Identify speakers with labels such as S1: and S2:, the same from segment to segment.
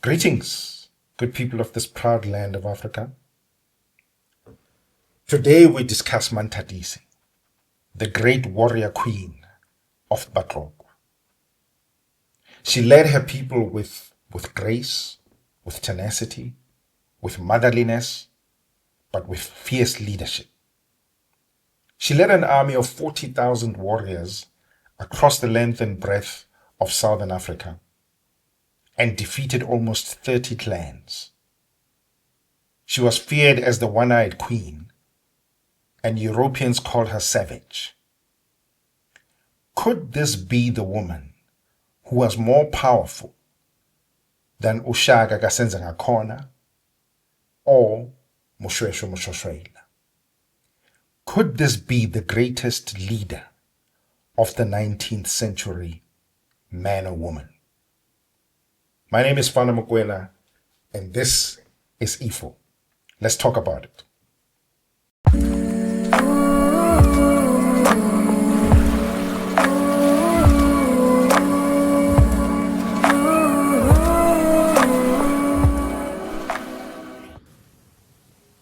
S1: Greetings, good people of this proud land of Africa. Today we discuss Manthatisi, the great warrior queen of Batlokwa. She led her people with grace, with tenacity, with motherliness, but with fierce leadership. She led an army of 40,000 warriors across the length and breadth of Southern Africa and defeated almost 30 clans. She was feared as the one-eyed queen, and Europeans called her savage. Could this be the woman who was more powerful than Ushaga Gasenzengakhona or Moshweshwe Moshoshwela? Could this be the greatest leader of the 19th century, man or woman? My name is Fana Mokwena, and this is Ifo. Let's talk about it.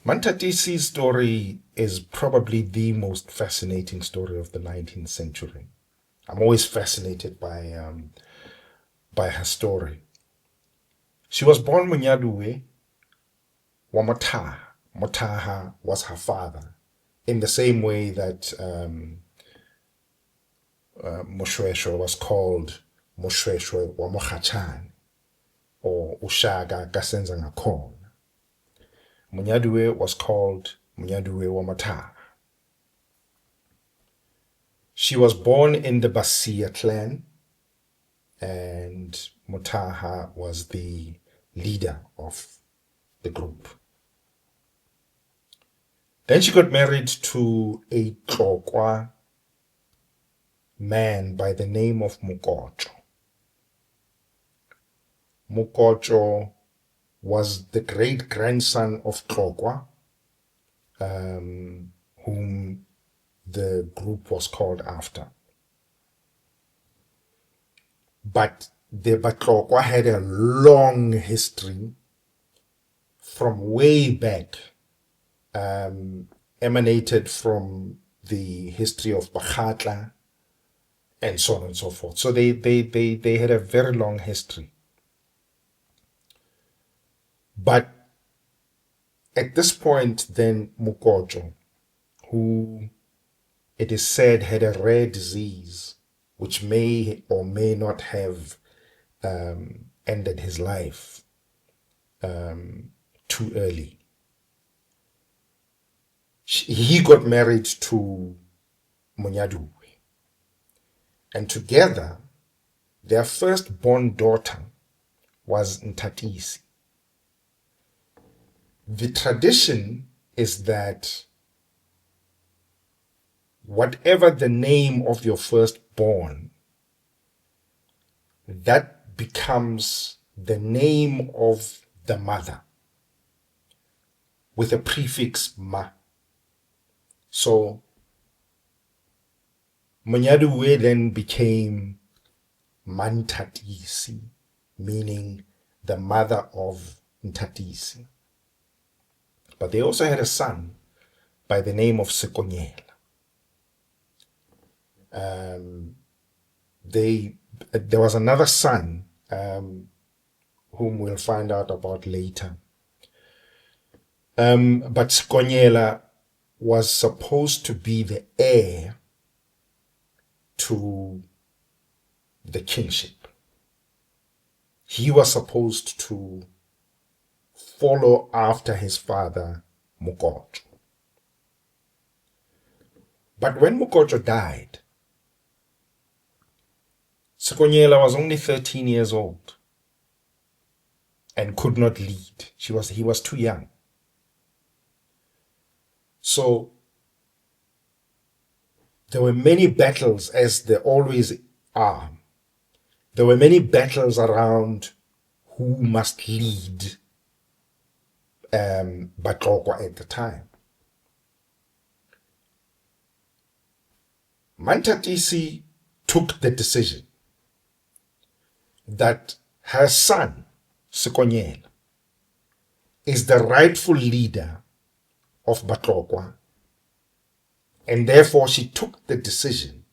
S1: Mantatisi's story is probably the most fascinating story of the 19th century. I'm always fascinated by her story. She was born Munyaduwe wa Motaha. Motaha was her father, in the same way that Moshweshwe was called Moshweshwe wa Mokhachane or Ushaga Gasenzengakhona. Munyaduwe was called Munyaduwe wa Motaha. She was born in the Basia clan, and Motaha was the leader of the group. Then she got married to a Tlokwa man by the name of Mokotjo. Mokotjo was the great-grandson of Tlokwa, whom the group was called after. But the Batlokwa had a long history from way back, emanated from the history of Bakhatla and so on and so forth. So they had a very long history. But at this point, then Mokotjo, who it is said had a rare disease which may or may not have ended his life too early. He got married to Munyaduwe, and together their firstborn daughter was Manthatisi. The tradition is that whatever the name of your firstborn, that becomes the name of the mother with a prefix ma. So Munyaduwe then became Manthatisi, meaning the mother of Manthatisi. But they also had a son by the name of Sekonyela. There was another son whom we'll find out about later. But Sekonyela was supposed to be the heir to the kingship. He was supposed to follow after his father Mokotjo. But when Mokotjo died, Sekonyela was only 13 years old and could not lead. He was too young. So there were many battles, as there always are. There were many battles around who must lead Batlokwa at the time. Manthatisi took the decision that her son Sikonyela, is the rightful leader of Batlokwa, and therefore she took the decision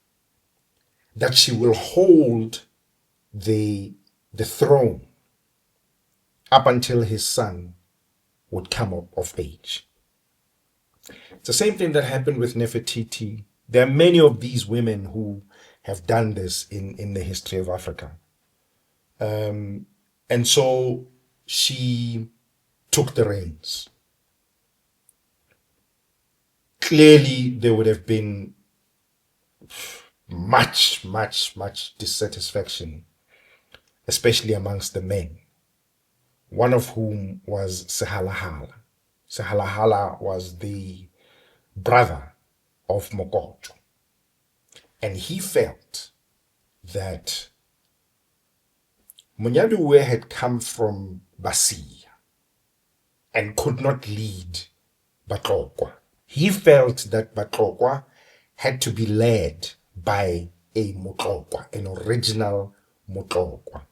S1: that she will hold the throne up until his son would come of age. It's the same thing that happened with Nefertiti. There are many of these women who have done this in the history of Africa. And so she took the reins. Clearly, there would have been much dissatisfaction, especially amongst the men, one of whom was Sehalahala. Sehalahala was the brother of Mokoto. And he felt that Munyaduwe had come from Basiya and could not lead Batlokwa. He felt that Batlokwa had to be led by a Motlokwa, an original Motlokwa.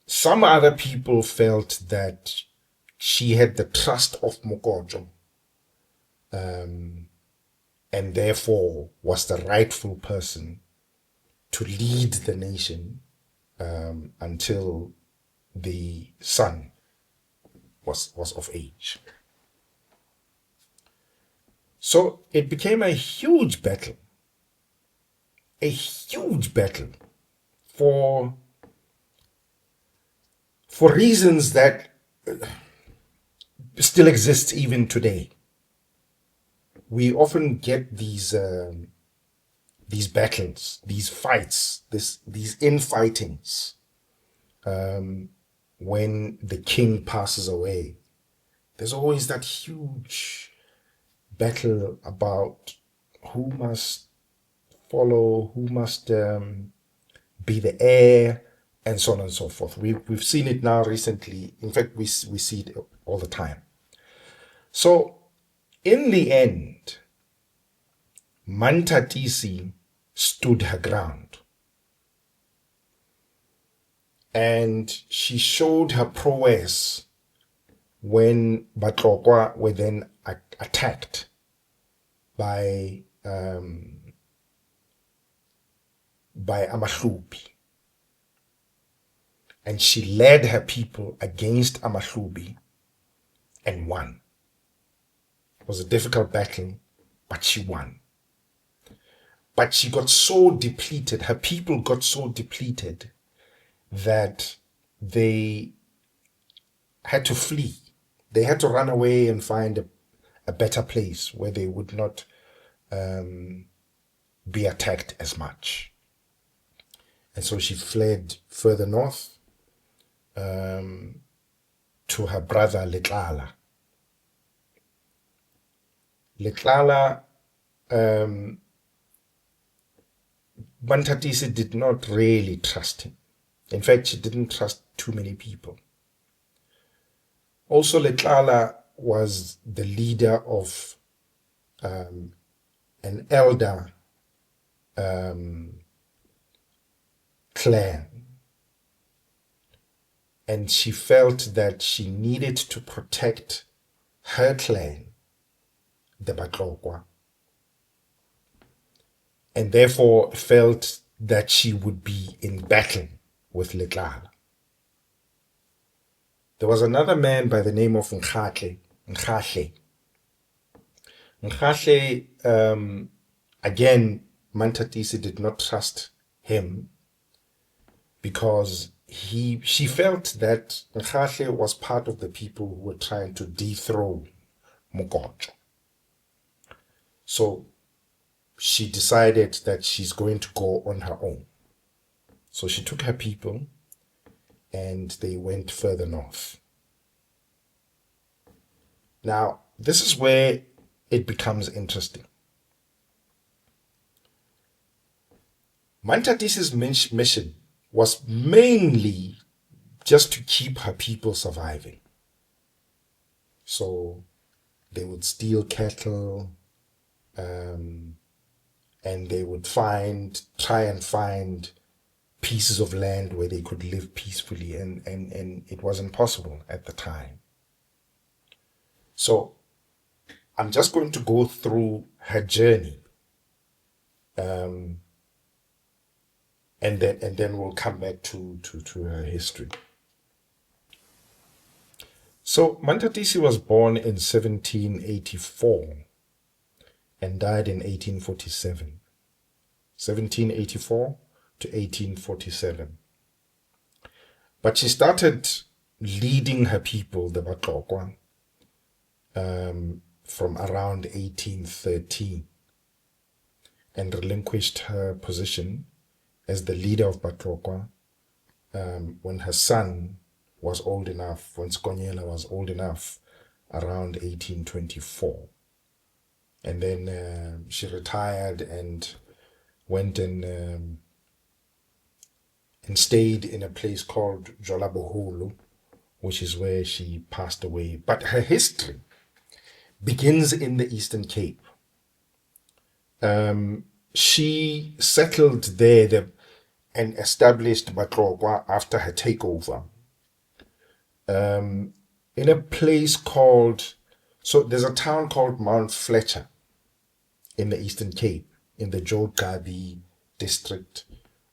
S1: Some other people felt that she had the trust of Mokojo, and therefore was the rightful person to lead the nation until the son was of age. So it became a huge battle for reasons that still exist even today. We often get these battles, these fights, these infightings when the king passes away. There's always that huge battle about who must follow, who must be the heir, and so on and so forth. We've seen it now recently. In fact, we see it all the time. So in the end, Manthatisi stood her ground. And she showed her prowess when Batlokwa were then attacked by Amahlubi. And she led her people against Amahlubi and won. It was a difficult battle, but she won. But she got so depleted, her people got so depleted that they had to flee. They had to run away and find a better place where they would not be attacked as much. And so she fled further north to her brother Letlala. Letlala, Manthatisi did not really trust him. In fact, she didn't trust too many people. Also, Letlala was the leader of an elder clan. And she felt that she needed to protect her clan, the Batlokwa, and therefore felt that she would be in battle with Letlala. There was another man by the name of Nkhahle. Again, Manthatisi did not trust him because she felt that Nkhahle was part of the people who were trying to dethrone Mokojo. So she decided that she's going to go on her own. So she took her people and they went further north. Now, this is where it becomes interesting. Manthatisi's mission was mainly just to keep her people surviving. So they would steal cattle, and they would try and find pieces of land where they could live peacefully, and it wasn't possible at the time. So I'm just going to go through her journey, and then we'll come back to her history. So Mantatisi was born in 1784 and died in 1847. 1784 to 1847. But she started leading her people, the Batlokwa, from around 1813, and relinquished her position as the leader of Batlokwa when her son was old enough, when Skonyela was old enough, around 1824. And then she retired and went and stayed in a place called Jolabohulu, which is where she passed away. But her history begins in the Eastern Cape. She settled there and established Batlokwa after her takeover in a place called, so there's a town called Mount Fletcher in the Eastern Cape, in the Jogabi district,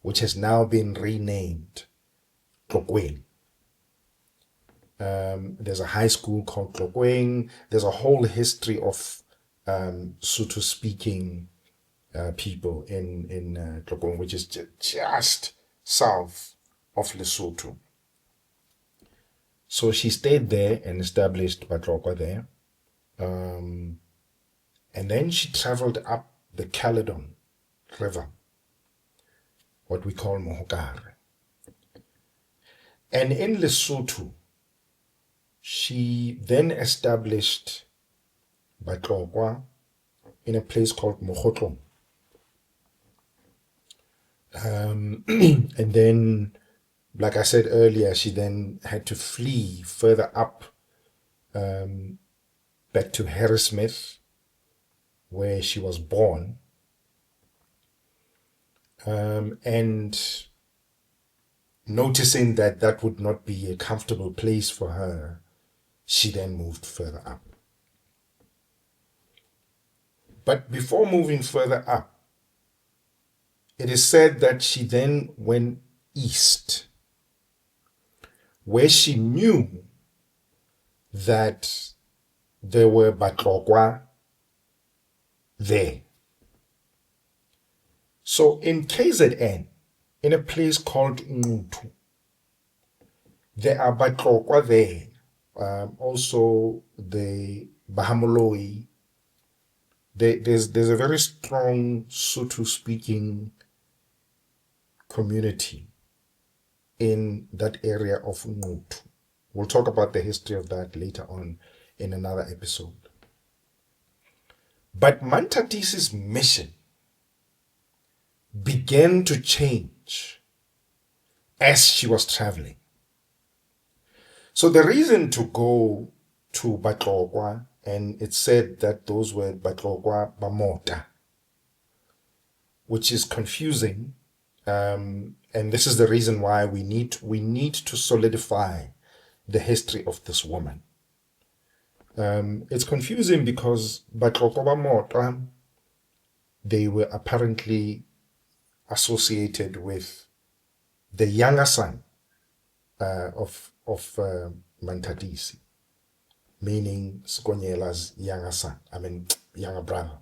S1: which has now been renamed Tlokweng. There's a high school called Tlokweng. There's a whole history of Sotho-speaking people in Tlokweng, which is just south of Lesotho. So she stayed there and established Batlokwa there. And then she traveled up the Caledon River, what we call Mohokare. And in Lesotho, she then established Batlokwa in a place called Mogotlong. And then, like I said earlier, she then had to flee further up, back to Harrismith, where she was born. And noticing that that would not be a comfortable place for her, she then moved further up. But before moving further up, it is said that she then went east, where she knew that there were Batlokwa there. So in KZN, in a place called Ngutu, there are Batlokwa there. Also the Bahamoloi. There's a very strong Sotho-speaking community in that area of Ngutu. We'll talk about the history of that later on in another episode. But Mantatisi's mission began to change as she was traveling. So the reason to go to Batlokwa, and it said that those were Batlokwa Bamota, which is confusing, and this is the reason why we need to solidify the history of this woman. It's confusing because Batlokwa Bamota, they were apparently associated with the younger son of Manthatisi, meaning Skonyela's younger son, younger brother.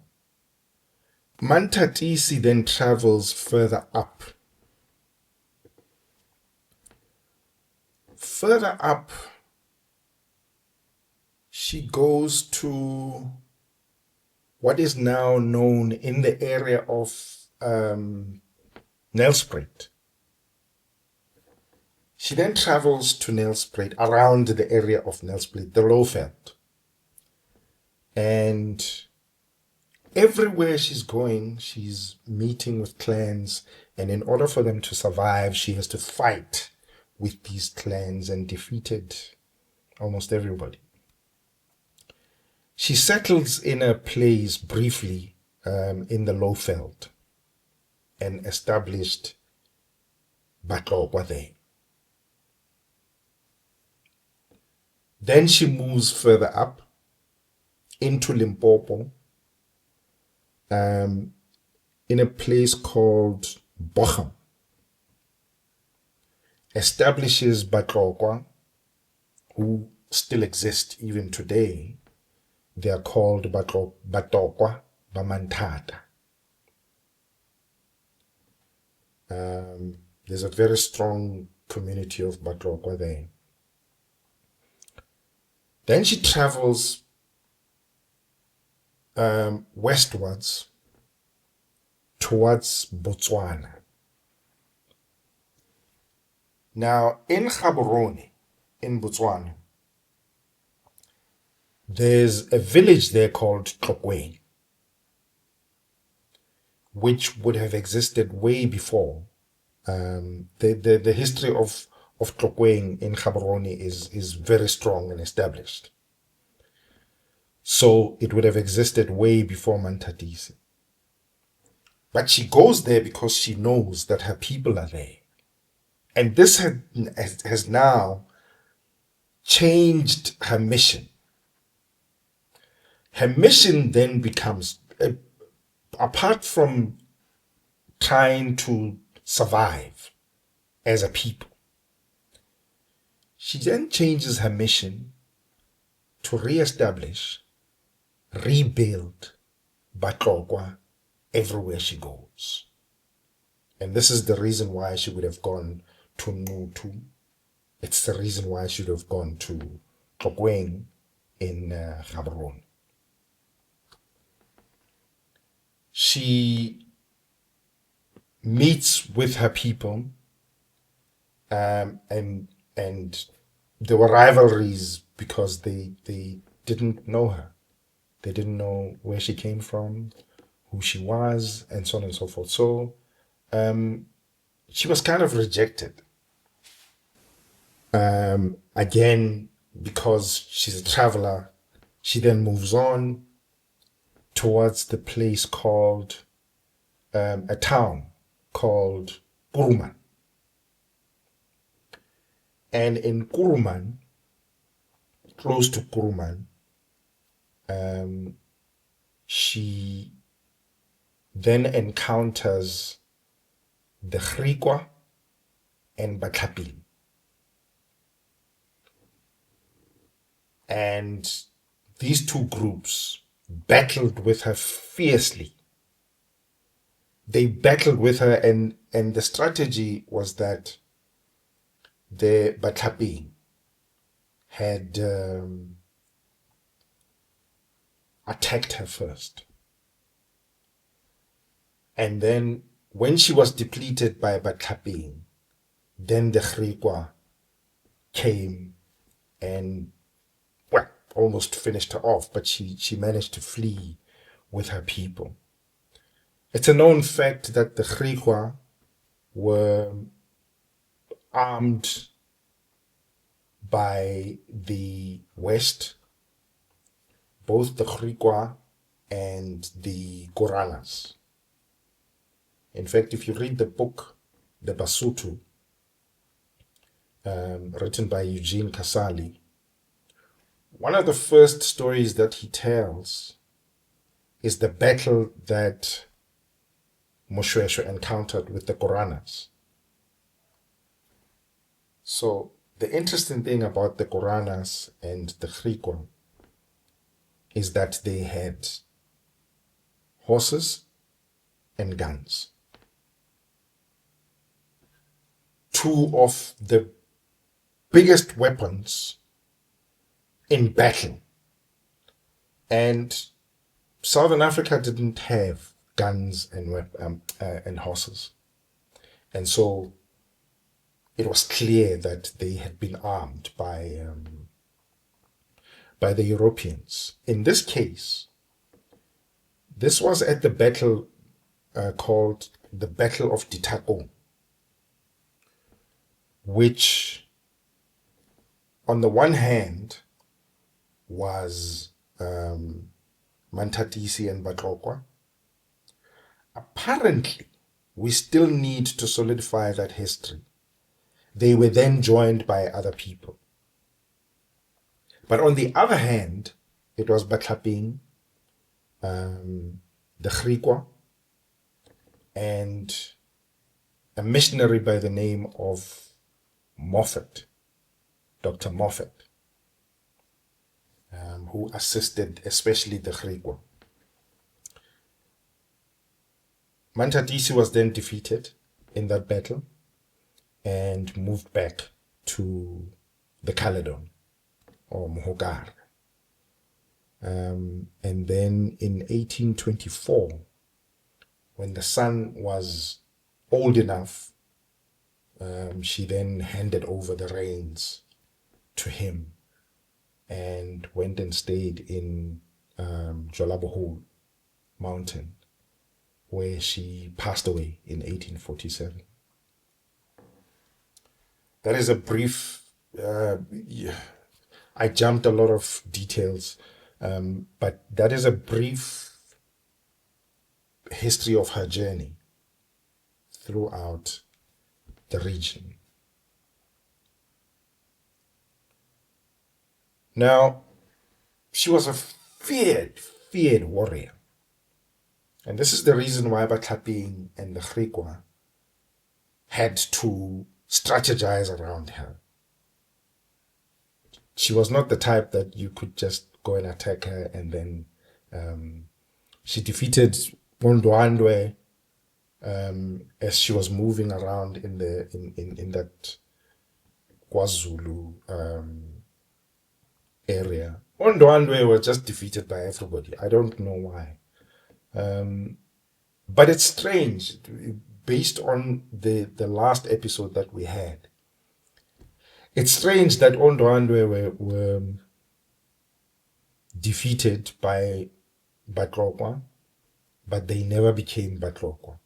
S1: Mantatisi then travels further up. Further up, she goes to what is now known in the area of Nelspruit. She then travels to Nelspruit, around the area of Nelspruit, the Lowveld. And everywhere she's going, she's meeting with clans, and in order for them to survive, she has to fight with these clans and defeated almost everybody. She settles in a place briefly in the Lowveld and established Batlokwa there. Then she moves further up into Limpopo, in a place called Bochum, establishes Batlokwa, who still exist even today. They are called Batokwa Bamantata. There's a very strong community of Batlokwa there. Then she travels westwards towards Botswana. Now, in Gaborone, in Botswana, there's a village there called Tlokweng, which would have existed way before. The history of Tlokweng in Gaborone is very strong and established. So it would have existed way before Manthatisi. But she goes there because she knows that her people are there. And this has now changed her mission. Her mission then becomes, apart from trying to survive as a people, she then changes her mission to reestablish, rebuild Batlokwa everywhere she goes. And this is the reason why she would have gone to Nutu. It's the reason why she would have gone to Tlokweng in Gaborone. She meets with her people, and there were rivalries because they didn't know her. They didn't know where she came from, who she was, and so on and so forth. So she was kind of rejected. Again, because she's a traveler, she then moves on towards the place called, a town called Kuruman. And in Kuruman, close to Kuruman, she then encounters the Griqua and Batlapin. And these two groups battled with her fiercely. They battled with her, and the strategy was that the Batlapin had attacked her first. And then when she was depleted by Batlapin, then the Griqua came and, well, almost finished her off, but she managed to flee with her people. It's a known fact that the Griqua were armed by the West, both the Griqua and the Koranas. In fact, if you read the book, The Basotho, written by Eugene Casali, one of the first stories that he tells is the battle that Moshweshwe encountered with the Koranas. So the interesting thing about the Koranas and the Griqua is that they had horses and guns. Two of the biggest weapons in battle. And Southern Africa didn't have guns and horses. And so it was clear that they had been armed by the Europeans. In this case, this was at the battle called the Battle of Ditako, which on the one hand was Manthatisi and Batlokwa. Apparently, we still need to solidify that history. They were then joined by other people. But on the other hand, it was Batlaping, the Griqua, and a missionary by the name of Moffat, Dr. Moffat, who assisted especially the Griqua. Manthatisi was then defeated in that battle and moved back to the Caledon or Mohokar. And then in 1824, when the son was old enough, she then handed over the reins to him and went and stayed in Jolabohol Mountain, where she passed away in 1847. That is a brief, I jumped a lot of details, but that is a brief history of her journey throughout the region. Now, she was a feared warrior. And this is the reason why Batlaping and the Griqua had to strategize around her. She was not the type that you could just go and attack her, and then she defeated Bondwandwe as she was moving around in that KwaZulu area. Bondwandwe was just defeated by everybody. I don't know why. But it's strange, based on the last episode that we had. It's strange that Ondwandwe were defeated by Batlokwa, but they never became Batlokwa.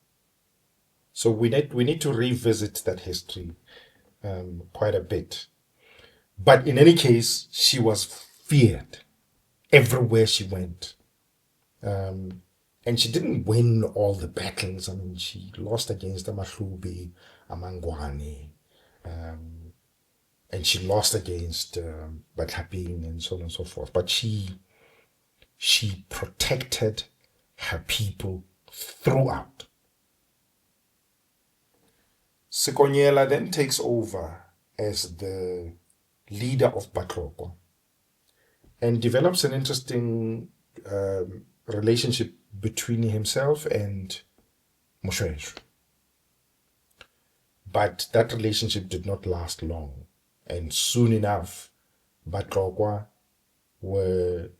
S1: So we need to revisit that history quite a bit. But in any case, she was feared everywhere she went. And she didn't win all the battles. I mean, she lost against Amahlubi, Amangwane, and she lost against Batlaping and so on and so forth. But she protected her people throughout. Sikonyela then takes over as the leader of Batlokwa and develops an interesting relationship between himself and Moshweshwe. But that relationship did not last long. And soon enough, Batlokwa were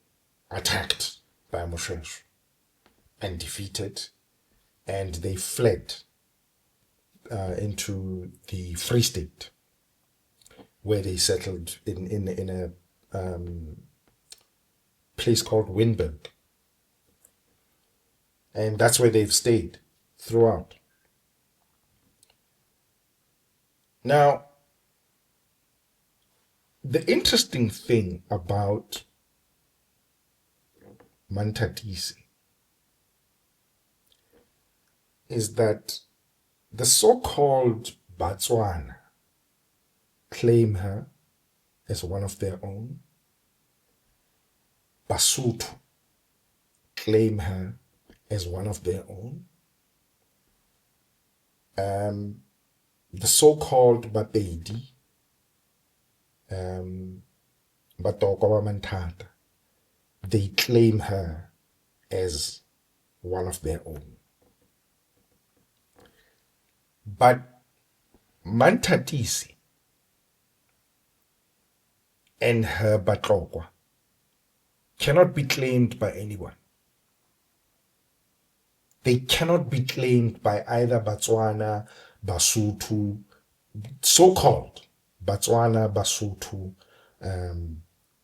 S1: attacked by Moshweshwe and defeated, and they fled into the Free State, where they settled in a place called Winburg. And that's where they've stayed throughout. Now, the interesting thing about Mantatisi is that the so-called Batswana claim her as one of their own. Basotho claim her as one of their own. The so-called Bapedi, Batoko Mantata, they claim her as one of their own. But Mantatisi and her Batlokwa cannot be claimed by anyone. They cannot be claimed by either Batswana, Basotho, so-called Batswana, Basotho,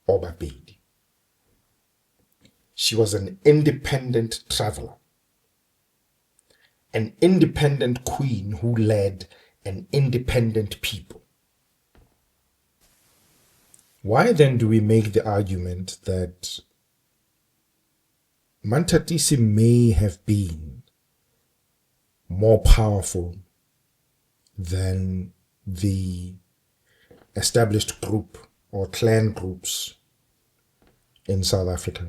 S1: or Bapedi. She was an independent traveler, an independent queen who led an independent people. Why then do we make the argument that Mantatisi may have been more powerful than the established group or clan groups in South Africa.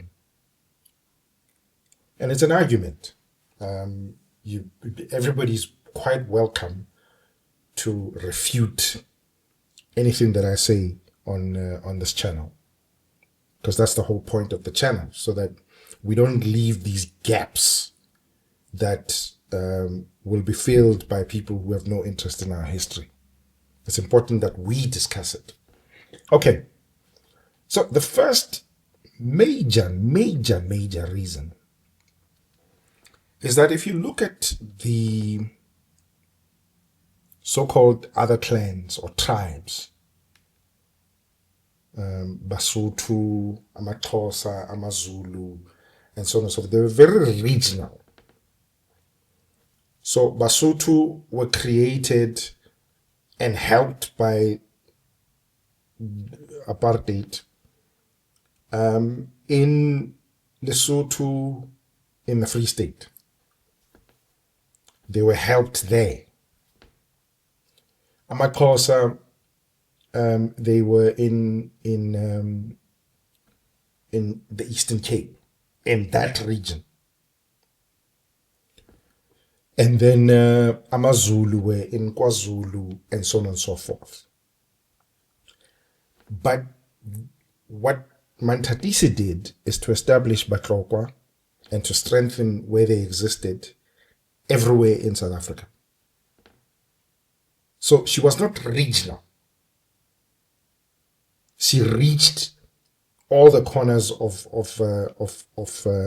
S1: And it's an argument. Everybody's quite welcome to refute anything that I say on this channel, because that's the whole point of the channel, so that we don't leave these gaps that will be filled by people who have no interest in our history. It's important that we discuss it. Okay, so the first major reason is that if you look at the so-called other clans or tribes, Basotho, amaXhosa, amaZulu, and so on and so forth, they're very regional. So Basotho were created and helped by apartheid in Lesotho, in the Free State. They were helped there. amaXhosa, they were in the Eastern Cape, in that region. And then amaZulu were in KwaZulu, and so on and so forth. But what Manthatisi did is to establish Batlokwa and to strengthen where they existed everywhere in South Africa. So she was not regional. She reached all the corners of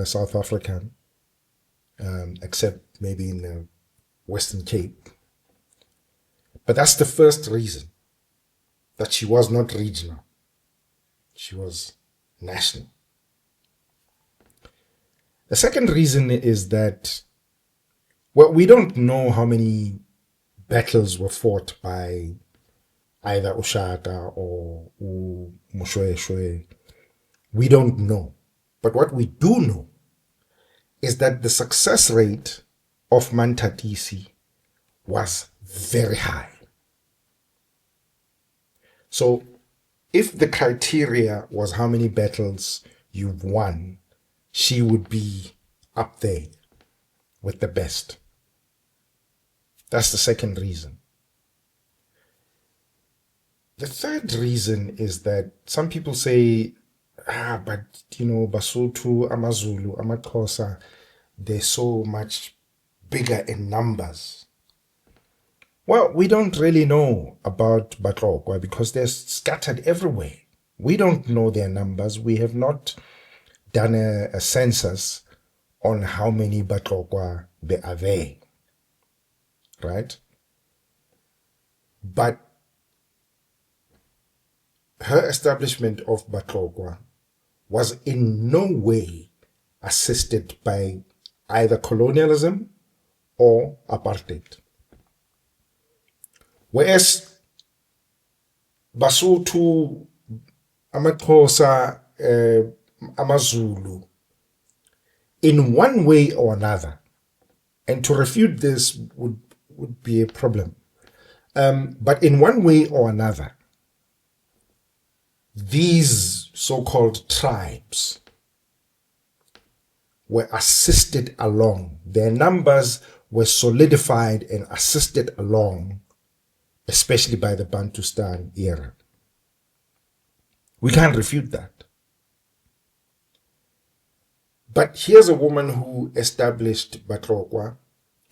S1: South Africa, except maybe in the Western Cape. But that's the first reason, that she was not regional. She was national. The second reason is that, well, we don't know how many battles were fought by either Ushaka or Mushweshwe. We don't know. But what we do know is that the success rate of Mantatisi was very high. So if the criteria was how many battles you've won, she would be up there with the best. That's the second reason. The third reason is that some people say, but Basotho, amaZulu, amaXhosa, they're so much bigger in numbers. Well, we don't really know about Batlokwa because they're scattered everywhere. We don't know their numbers. We have not done a census on how many Batlokwa there are there, right? But her establishment of Batlokwa was in no way assisted by either colonialism or apartheid. Whereas Basotho, amaXhosa, amaZulu, in one way or another, and to refute this would be a problem, but in one way or another, these so-called tribes were assisted along. Their numbers were solidified and assisted along, especially by the Bantustan era. We can't refute that. But here's a woman who established Batlokwa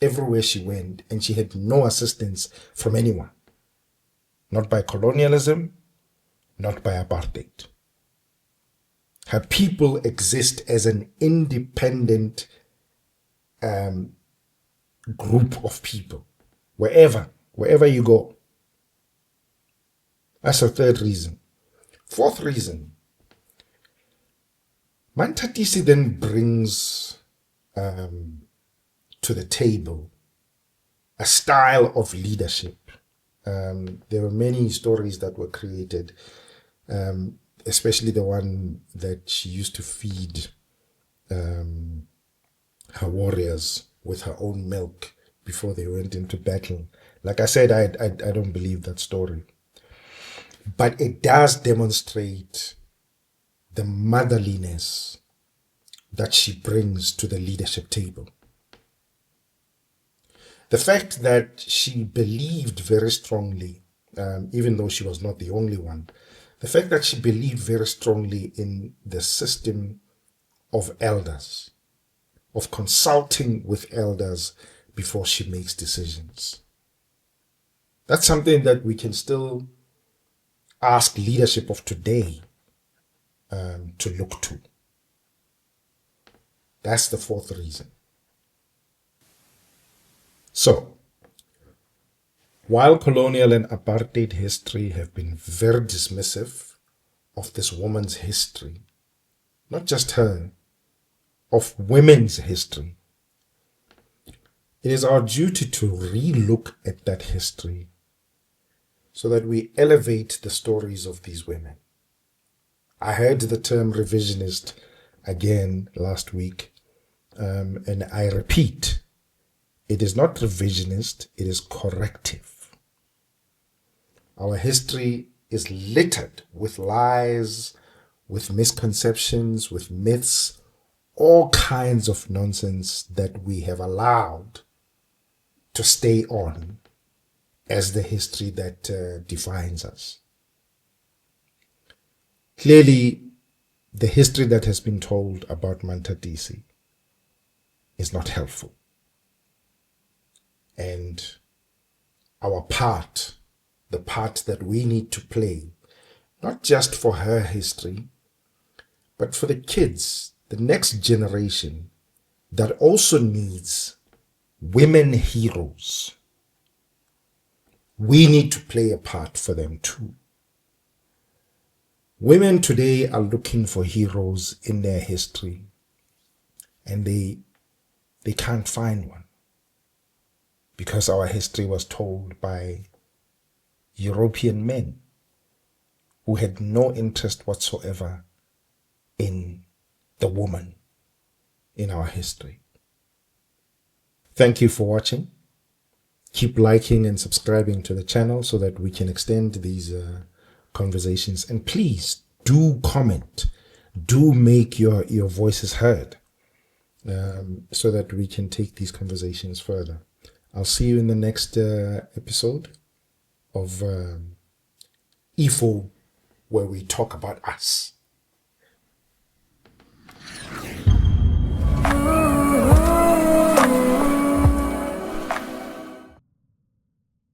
S1: everywhere she went, and she had no assistance from anyone. Not by colonialism, not by apartheid. Her people exist as an independent group of people, wherever you go. That's the third reason. Fourth reason, Mantatisi then brings to the table a style of leadership. There were many stories that were created, especially the one that she used to feed her warriors with her own milk before they went into battle. Like I said, I don't believe that story. But it does demonstrate the motherliness that she brings to the leadership table. The fact that she believed very strongly, even though she was not the only one, the fact that she believed very strongly in the system of elders, of consulting with elders before she makes decisions. That's something that we can still ask leadership of today to look to. That's the fourth reason. So, while colonial and apartheid history have been very dismissive of this woman's history, not just her, of women's history, it is our duty to re-look at that history so that we elevate the stories of these women. I heard the term revisionist again last week, and I repeat, it is not revisionist, it is corrective. Our history is littered with lies, with misconceptions, with myths, all kinds of nonsense that we have allowed to stay on as the history that defines us. Clearly, the history that has been told about Manthatisi is not helpful. And our part, the part that we need to play, not just for her history, but for the kids, the next generation that also needs women heroes. We need to play a part for them too. Women today are looking for heroes in their history, and they can't find one because our history was told by European men who had no interest whatsoever in the woman in our history. Thank you for watching. Keep liking and subscribing to the channel so that we can extend these conversations. And please do comment. Do make your voices heard so that we can take these conversations further. I'll see you in the next episode of IFO, where we talk about us.